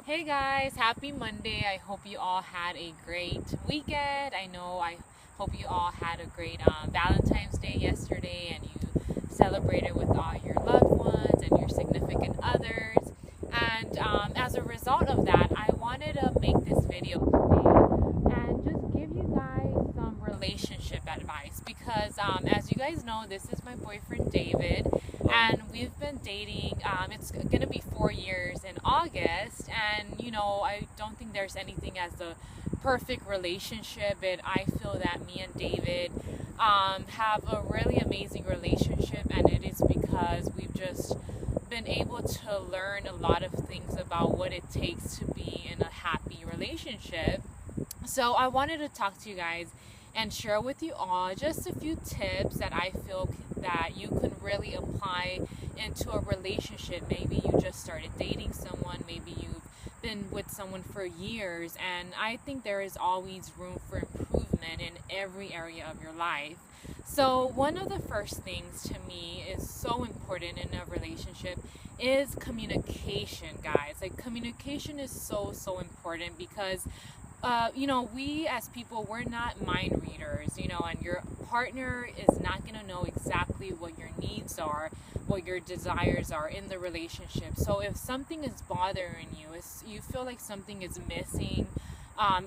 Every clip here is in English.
Hey guys, happy Monday. I hope you all had a great weekend. I hope you all had a great Valentine's Day yesterday and you celebrated with all your loved ones and your significant others. And as a result of that, I wanted to make this video today and just give you guys some relationship advice because as you guys know, this is my boyfriend David and we've been dating. It's gonna be 4 years in August, and I don't think there's anything as the perfect relationship, but I feel that me and David have a really amazing relationship, and it is because we've just been able to learn a lot of things about what it takes to be in a happy relationship. So I wanted to talk to you guys and share with you all just a few tips that I feel that you can really apply into a relationship. Maybe you just started dating someone, maybe you've been with someone for years, and I think there is always room for improvement in every area of your life. So one of the first things to me is so important in a relationship is communication, guys. Like, communication is so important because we as people, we're not mind readers, and your partner is not going to know exactly what your needs are, what your desires are in the relationship. So if something is bothering you, if you feel like something is missing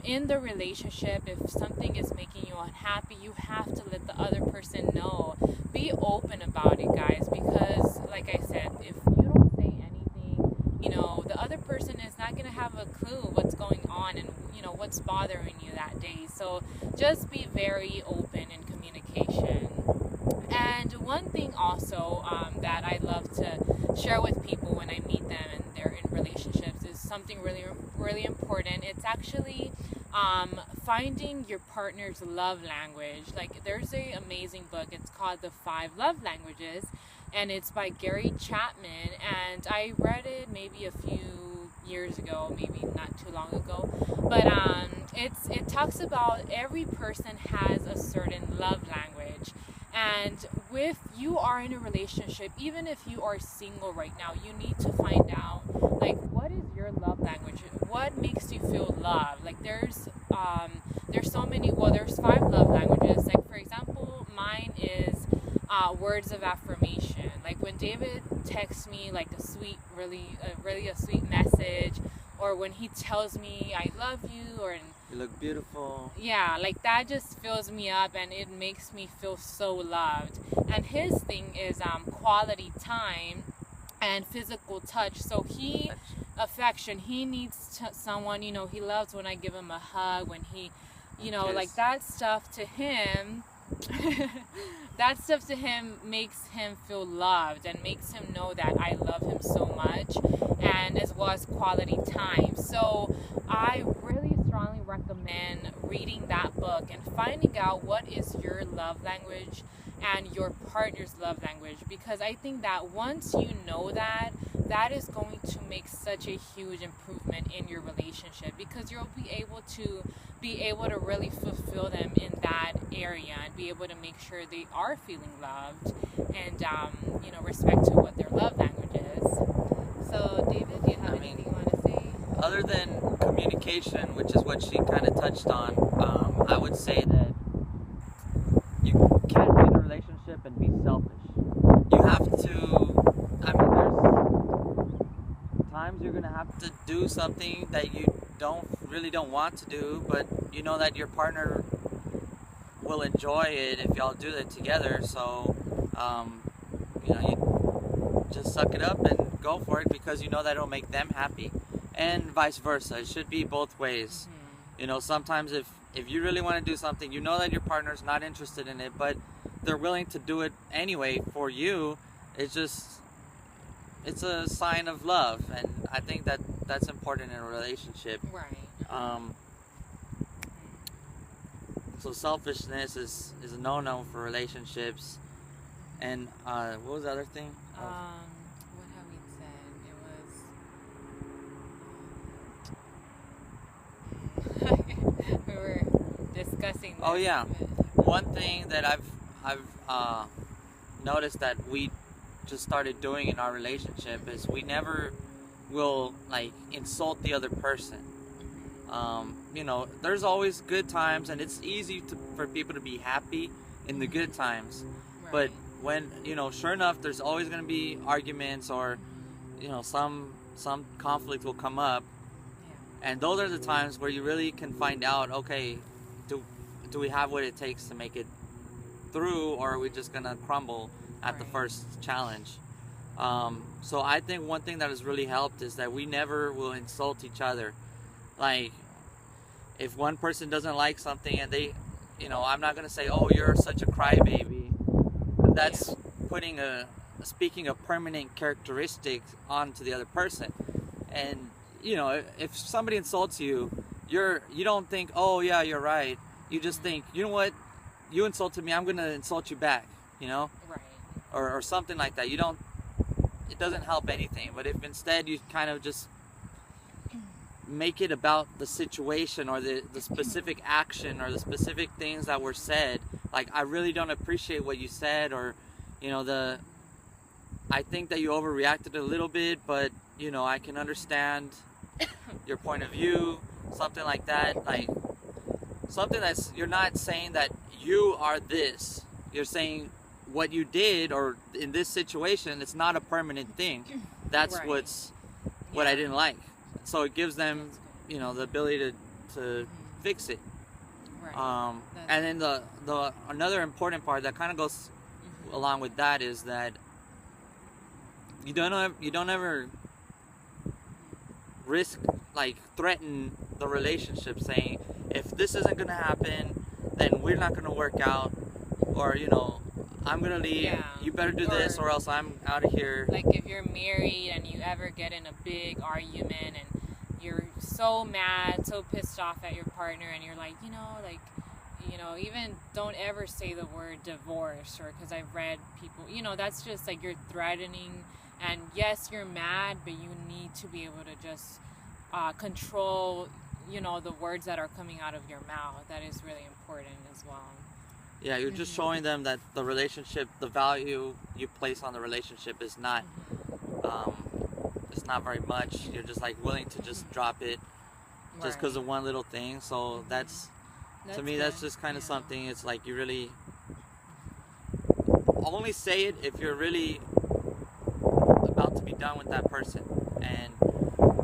in the relationship, if something is making you unhappy, you have to let the other person know. Be open about it, guys, because like I said, if you don't say anything, the other person is not going to have a clue what's going on and what's bothering you that day. So just be very open in communication. And one thing also that I love to share with people when I meet them and they're in relationships is something really important. It's actually finding your partner's love language. Like, there's a amazing book, it's called The 5 Love Languages, and it's by Gary Chapman, and I read it maybe a few years ago, maybe not too long ago, but it talks about every person has a certain love language. And if you are in a relationship, even if you are single right now, you need to find out, like, what is your love language? What makes you feel loved? Like, there's so many. Well, there's 5 love languages. Like, for example, mine is words of affirmation. Like, when David texts me like a sweet, really a sweet message, or when he tells me I love you, or you look beautiful. Yeah, like, that just fills me up and it makes me feel so loved. And his thing is quality time and physical touch. So affection, he needs someone, he loves when I give him a hug, when he, like, that stuff to him makes him feel loved and makes him know that I love him so much, and as well as quality time. So I really strongly recommend reading that book and finding out what is your love language and your partner's love language, because I think that once you know that is going to make such a huge improvement in your relationship, because you'll be able to really fulfill them in that area and be able to make sure they are feeling loved and respect to what their love language is. So David, do you have anything you want to say? Other than communication, which is what she kind of touched on, I would say that you can't be in a relationship and be selfish. You have to, there's times you're going to have to do something that you don't want to do, but you know that your partner will enjoy it if y'all do it together. So you just suck it up and go for it, because you know that it'll make them happy, and vice versa. It should be both ways. Sometimes if you really want to do something, you know that your partner's not interested in it, but they're willing to do it anyway for you, it's a sign of love. And I think that that's important in a relationship. Right. So selfishness is a no-no for relationships. And what was the other thing? What have we said? It was we were discussing this. Oh yeah, one thing that I've noticed that we just started doing in our relationship is we never will like insult the other person. You know, there's always good times, and it's easy for people to be happy in the good times. Right. But when, you know, sure enough, there's always going to be arguments, or, you know, some conflict will come up. Yeah. And those are the times where you really can find out, okay, do we have what it takes to make it through, or are we just going to crumble at the first challenge? So I think one thing that has really helped is that we never will insult each other. Like, if one person doesn't like something and they, you know, I'm not going to say, oh, you're such a crybaby. That's speaking a permanent characteristic onto the other person. And, you know, if somebody insults you, you don't think, oh yeah, you're right. You just think, you know what, you insulted me, I'm going to insult you back, you know? Right. Or something like that. It doesn't help anything. But if instead you kind of just make it about the situation, or the specific action, or the specific things that were said, like, I really don't appreciate what you said, or, you know, I think that you overreacted a little bit, but, you know, I can understand your point of view, something like that. Like, something that's, you're not saying that you are this, you're saying what you did, or in this situation, it's not a permanent thing. That's Right. what I didn't like. So it gives them, you know, the ability to fix it. Right. And then the another important part that kind of goes along with that is that you don't ever risk, like, threaten the relationship, saying, if this isn't gonna happen, then we're not gonna work out, or, you know, I'm gonna leave. Yeah. You better do this, or else I'm out of here. Like, if you're married and you ever get in a big argument and you're so mad, so pissed off at your partner, and you're like, even don't ever say the word divorce, or, because I've read people, that's just like you're threatening. And yes, you're mad, but you need to be able to just control, the words that are coming out of your mouth. That is really important as well. Yeah, you're just showing them that the relationship, the value you place on the relationship is not, it's not very much. You're just like willing to just drop it just because of one little thing. So that's to me, that's just kind of something. It's like you really only say it if you're really about to be done with that person. And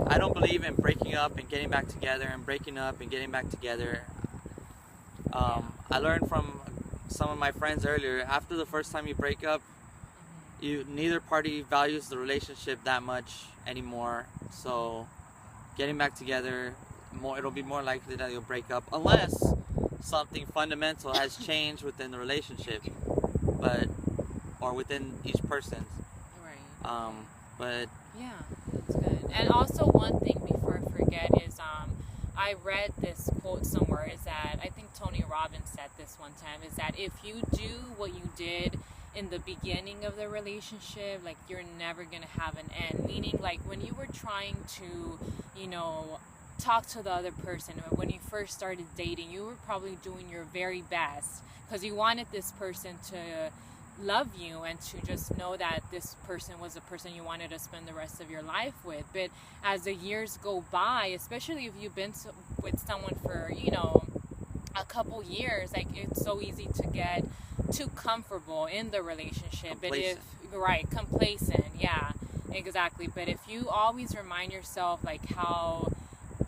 I don't believe in breaking up and getting back together, and breaking up and getting back together. I learned from some of my friends earlier, after the first time you break up, neither party values the relationship that much anymore. So getting back together, it'll be more likely that you'll break up, unless something fundamental has changed within the relationship, or within each person's. Right. But yeah, that's good. And also, one thing before I forget is I read this quote somewhere, is that I think Tony Robbins said this one time, is that if you do what you did in the beginning of the relationship, like, you're never gonna have an end. Meaning, like, when you were trying to, talk to the other person, or when you first started dating, you were probably doing your very best because you wanted this person to love you and to just know that this person was a person you wanted to spend the rest of your life with. But as the years go by, especially if you've been with someone for a couple years, like, it's so easy to get too comfortable in the relationship. Complacent. But complacent, yeah, exactly. But if you always remind yourself, like, how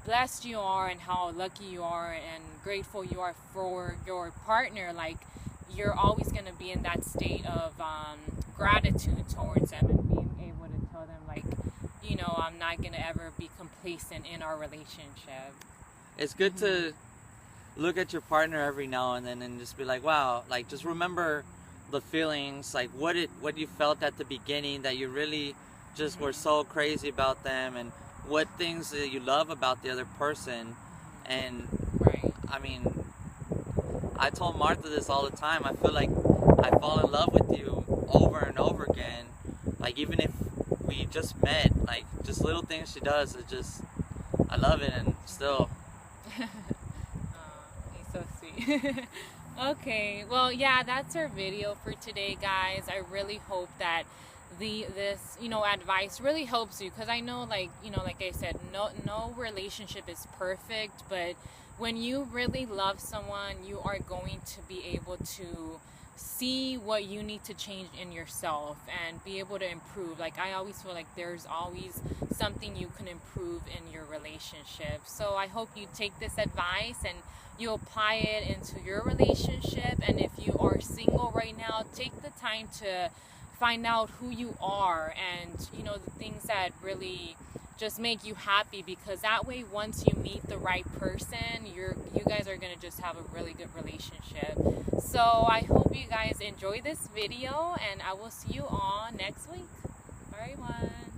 blessed you are and how lucky you are and grateful you are for your partner, like, you're always going to be in that state of gratitude towards them, and being able to tell them, like, I'm not going to ever be complacent in our relationship. it's good to look at your partner every now and then and just be like, wow, like, just remember the feelings, like what you felt at the beginning, that you really just were so crazy about them, and what things that you love about the other person. And Right. I mean, I told Martha this all the time. I feel like I fall in love with you over and over again. Like, even if we just met, like, just little things she does, it just, I love it. And still. He's so sweet. Okay, well, yeah, that's our video for today, guys. I really hope that this advice really helps you, because I know, like I said, no relationship is perfect, but when you really love someone, you are going to be able to see what you need to change in yourself and be able to improve. Like, I always feel like there's always something you can improve in your relationship. So I hope you take this advice and you apply it into your relationship. And if you are single right now, take the time to find out who you are and the things that really just make you happy, because that way, once you meet the right person, you guys are gonna just have a really good relationship. So I hope you guys enjoy this video, and I will see you all next week. Bye everyone.